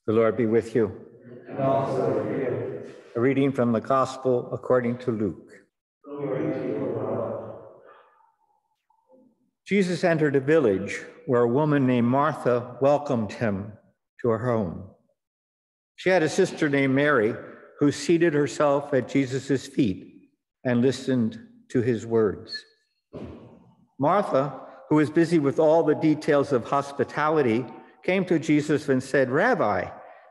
The Lord be with you. And also with you. A reading from the Gospel according to Luke. Glory to you, O Lord. Jesus entered a village where a woman named Martha welcomed him to her home. She had a sister named Mary who seated herself at Jesus' feet and listened to his words. Martha, who was busy with all the details of hospitality, came to Jesus and said, "Rabbi,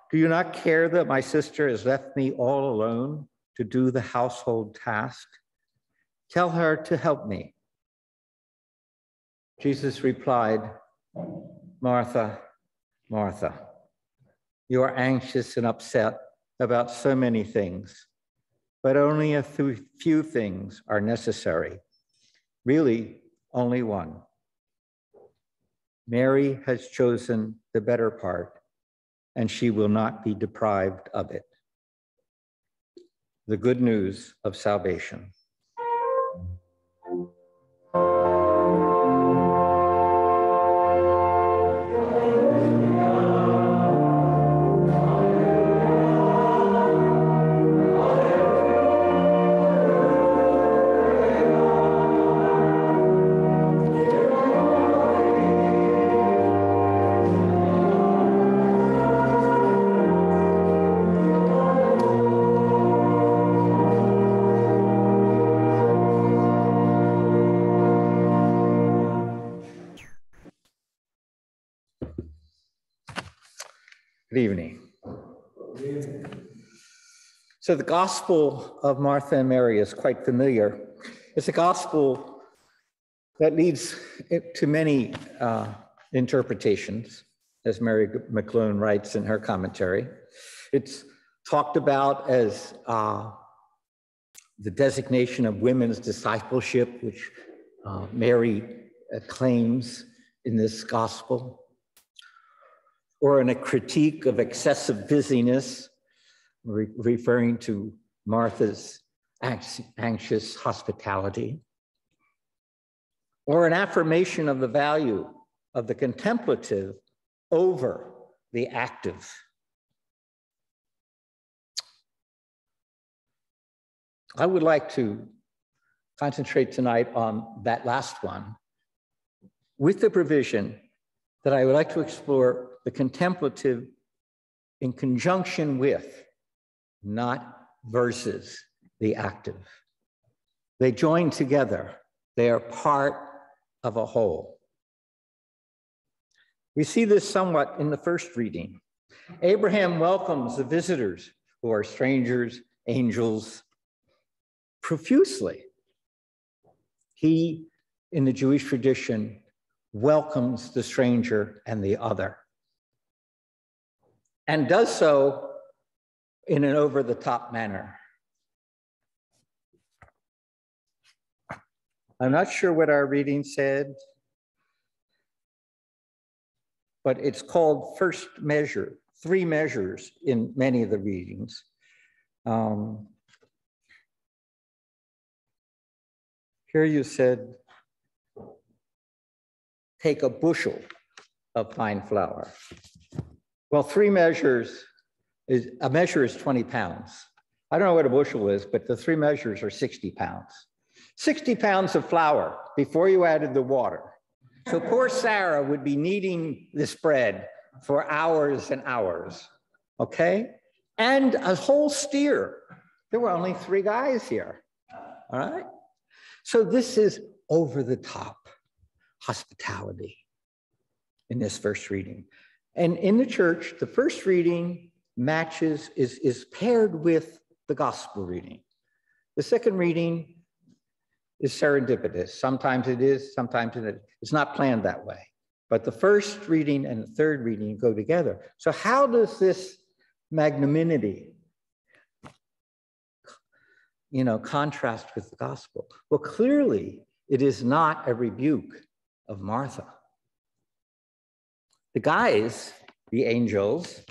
do you not care that my sister has left me all alone to do the household task? Tell her to help me." Jesus replied, "Martha, Martha, you are anxious and upset about so many things, but only a few things are necessary. Really, only one. Mary has chosen the better part, and she will not be deprived of it." The good news of salvation. Good evening. So the Gospel of Martha and Mary is quite familiar. It's a gospel that leads to many interpretations, as Mary McClone writes in her commentary. It's talked about as the designation of women's discipleship, which Mary claims in this gospel, or in a critique of excessive busyness, referring to Martha's anxious hospitality, or an affirmation of the value of the contemplative over the active. I would like to concentrate tonight on that last one, with the provision that I would like to explore the contemplative in conjunction with, not versus, the active. They join together. They are part of a whole. We see this somewhat in the first reading. Abraham welcomes the visitors, who are strangers, angels, profusely. He, in the Jewish tradition, welcomes the stranger and the other, and does so in an over-the-top manner. I'm not sure what our reading said, but it's called first measure, 3 measures in many of the readings. Here you said, take a bushel of fine flour. Well, 3 measures a measure is 20 pounds. I don't know what a bushel is, but the 3 measures are 60 pounds. 60 pounds of flour before you added the water. So poor Sarah would be kneading this bread for hours and hours, okay? And a whole steer. There were only 3 guys here, all right? So this is over the top hospitality in this first reading. And in the church, the first reading matches, is paired with the gospel reading. The second reading is serendipitous. Sometimes it is, sometimes it isn't. It's not planned that way. But the first reading and the third reading go together. So how does this magnanimity, contrast with the gospel? Well, clearly, it is not a rebuke of Martha. The guys, the angels,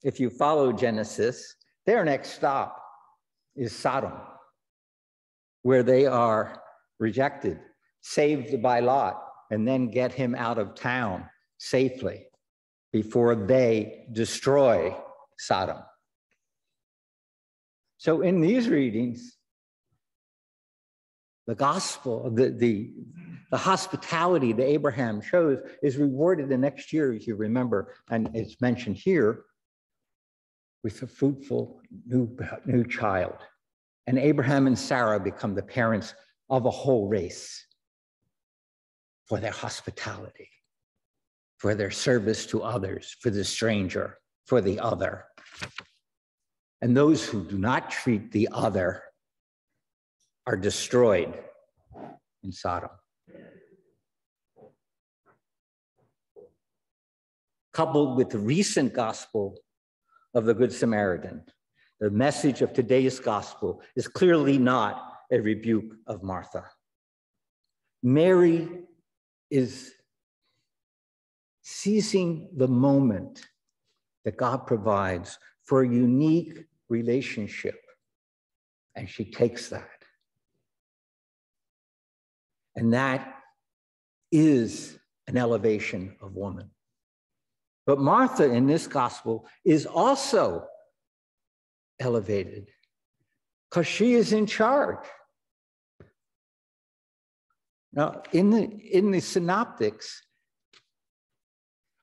if you follow Genesis, their next stop is Sodom, where they are rejected, saved by Lot, and then get him out of town safely. before they destroy Sodom. So in these readings, the gospel, the hospitality that Abraham shows is rewarded the next year, as you remember, and it's mentioned here, with a fruitful new child. And Abraham and Sarah become the parents of a whole race for their hospitality, for their service to others, for the stranger, for the other. And those who do not treat the other are destroyed in Sodom. Coupled with the recent gospel of the Good Samaritan, the message of today's gospel is clearly not a rebuke of Martha. Mary is seizing the moment that God provides for a unique relationship, and she takes that. And that is an elevation of woman. But Martha in this gospel is also elevated because she is in charge. Now, in the synoptics,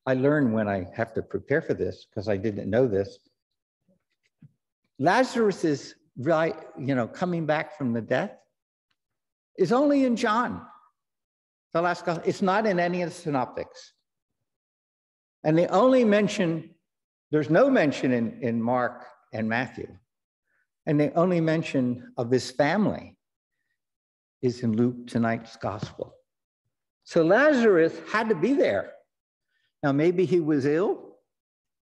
I learned when I have to prepare for this, because I didn't know this, Lazarus is coming back from the death is only in John, the last gospel. It's not in any of the synoptics. And the only mention, there's no mention in Mark and Matthew. And the only mention of his family is in Luke, tonight's gospel. So Lazarus had to be there. Now, maybe he was ill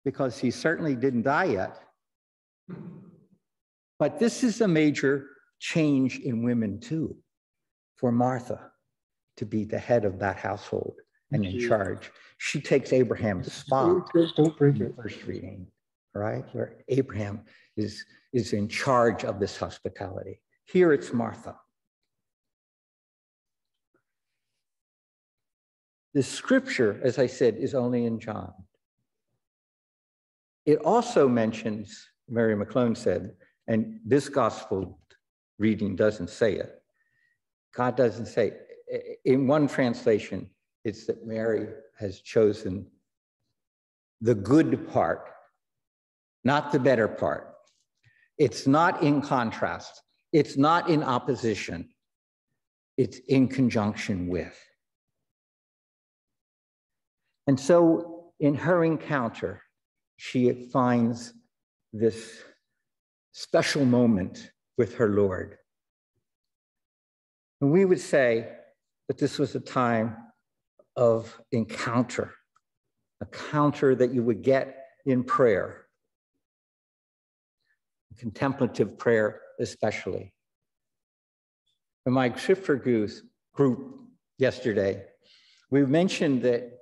because he certainly didn't die yet. But this is a major change in women too, for Martha to be the head of that household and in charge. She takes Abraham's spot. Don't break in it. the first reading, right? Where Abraham is in charge of this hospitality. Here it's Martha. The scripture, as I said, is only in John. It also mentions, Mary McClone said, and this gospel reading doesn't say it. God doesn't say, in one translation, it's that Mary has chosen the good part, not the better part. It's not in contrast. It's not in opposition. It's in conjunction with. And so in her encounter, she finds this special moment with her Lord. And we would say that this was a time of encounter, a counter that you would get in prayer, contemplative prayer especially. In my scripture group yesterday, we mentioned that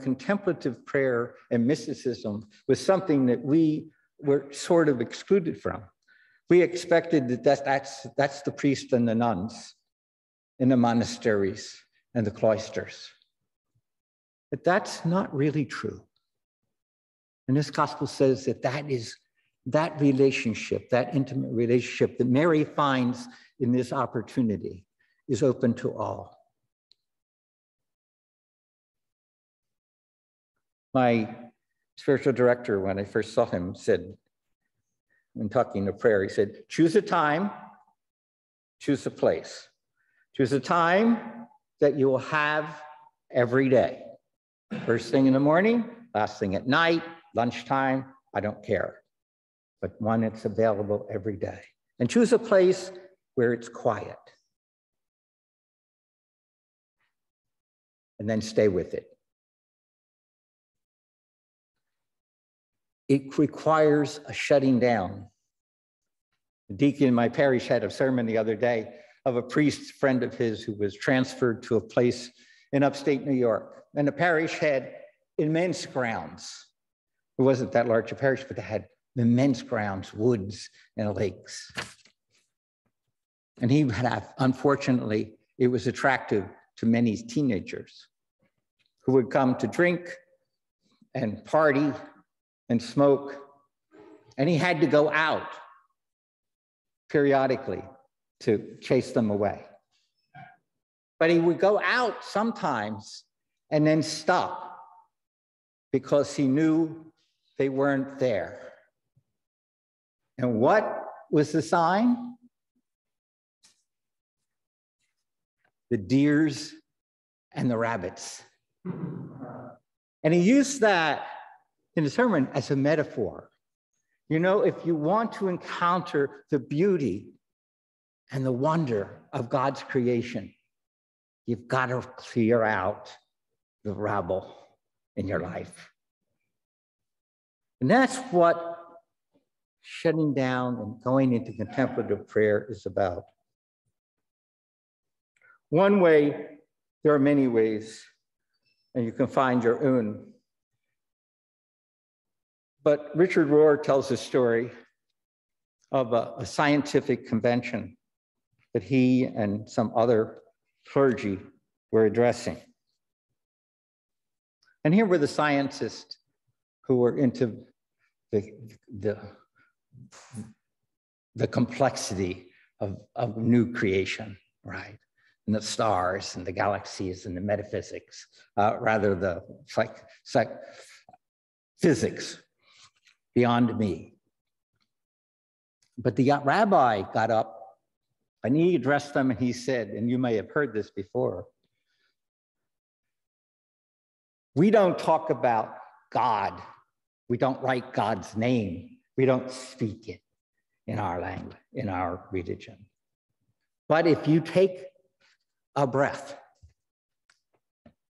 contemplative prayer and mysticism was something that we were sort of excluded from. We expected that's the priests and the nuns in the monasteries and the cloisters. But that's not really true. And this gospel says that relationship, that intimate relationship that Mary finds in this opportunity is open to all. My spiritual director, when I first saw him, said, when talking to prayer, he said, choose a time, choose a place. Choose a time that you will have every day. First thing in the morning, last thing at night, lunchtime, I don't care. But one that's available every day. And choose a place where it's quiet. And then stay with it. It requires a shutting down. The deacon in my parish had a sermon the other day of a priest friend of his who was transferred to a place in upstate New York. And the parish had immense grounds. It wasn't that large a parish, but they had immense grounds, woods, and lakes. And he had, unfortunately, it was attractive to many teenagers who would come to drink, and party and smoke. And he had to go out periodically to chase them away. But he would go out sometimes and then stop because he knew they weren't there. And what was the sign? The deers and the rabbits. And he used that in the sermon as a metaphor. You know, if you want to encounter the beauty and the wonder of God's creation, you've got to clear out the rabble in your life. And that's what shutting down and going into contemplative prayer is about. One way, there are many ways, and you can find your own. But Richard Rohr tells a story of a scientific convention that he and some other clergy were addressing. And here were the scientists who were into the complexity of new creation, right? And the stars and the galaxies and the metaphysics, rather the physics beyond me. But the rabbi got up and he addressed them and he said, and you may have heard this before, we don't talk about God. We don't write God's name. We don't speak it in our language, in our religion. But if you take a breath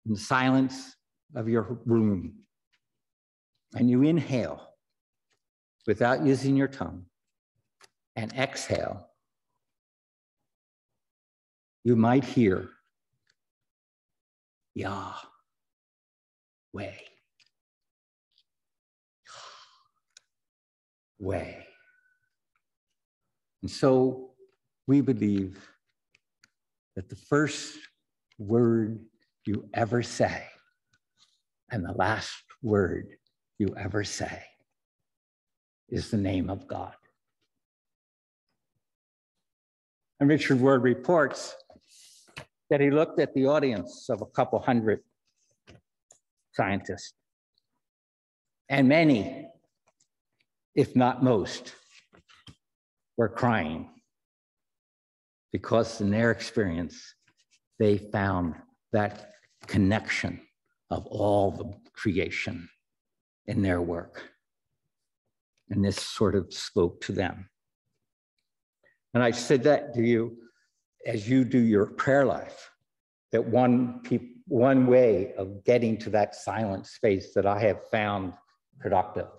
in the silence of your room and you inhale without using your tongue and exhale, you might hear Yahweh. Way. And so we believe that the first word you ever say and the last word you ever say is the name of God. And Richard Rohr reports that he looked at the audience of a couple hundred scientists, and many, if not most, were crying because in their experience, they found that connection of all the creation in their work. And this sort of spoke to them. And I said that to you as you do your prayer life, that one way of getting to that silent space that I have found productive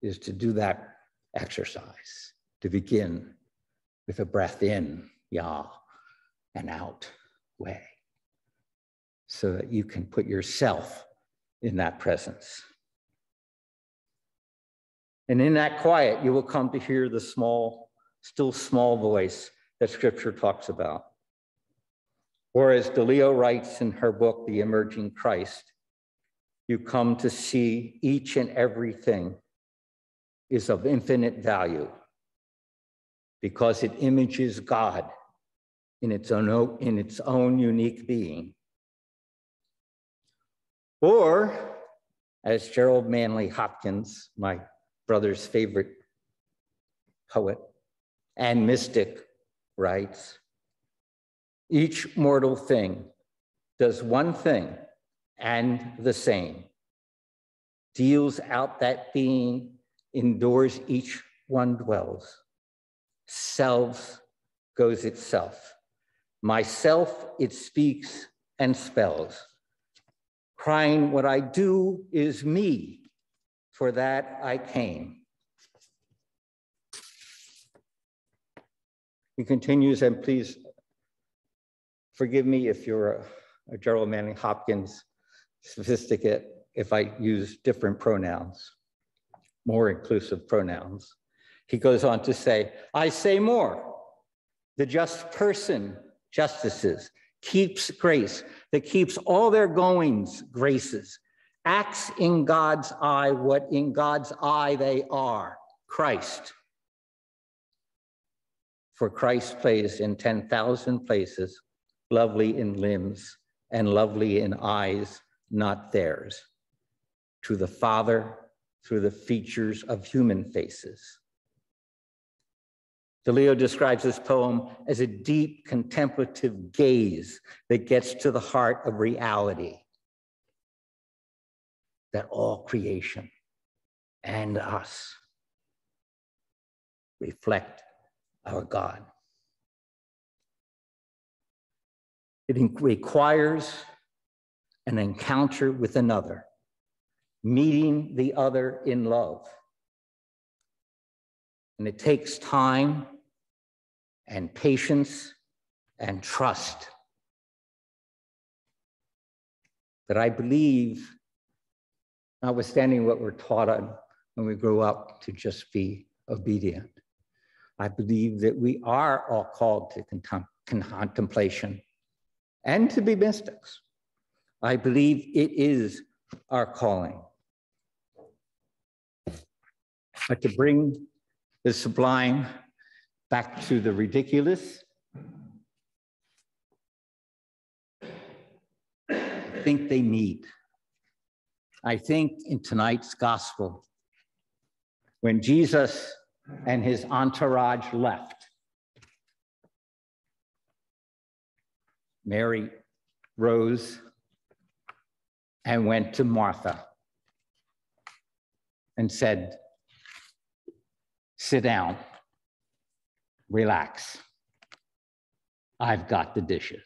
is to do that exercise, to begin with a breath in, Yah, and out, way, so that you can put yourself in that presence. And in that quiet, you will come to hear the still small voice that Scripture talks about. Or as DeLeo writes in her book, The Emerging Christ, you come to see each and everything is of infinite value because it images God in its own unique being. Or, as Gerald Manley Hopkins, my brother's favorite poet and mystic, writes, each mortal thing does one thing and the same, deals out that being, indoors each one dwells, selves goes itself. Myself it speaks and spells, crying what I do is me, for that I came. He continues, and please forgive me if you're a Gerald Manley Hopkins sophisticate, if I use different pronouns, more inclusive pronouns. He goes on to say, I say more. The just person, justices, keeps grace, that keeps all their goings graces, acts in God's eye what in God's eye they are, Christ. For Christ plays in 10,000 places, lovely in limbs and lovely in eyes, not theirs, to the Father through the features of human faces. DeLeo describes this poem as a deep contemplative gaze that gets to the heart of reality, that all creation and us reflect our God. It requires an encounter with another, meeting the other in love. And it takes time and patience and trust that I believe, notwithstanding what we're taught on when we grow up to just be obedient, I believe that we are all called to contemplation and to be mystics. I believe it is our calling. But to bring the sublime back to the ridiculous, I think they meet. I think in tonight's gospel, when Jesus and his entourage left, Mary rose and went to Martha and said, "Sit down, relax. I've got the dishes."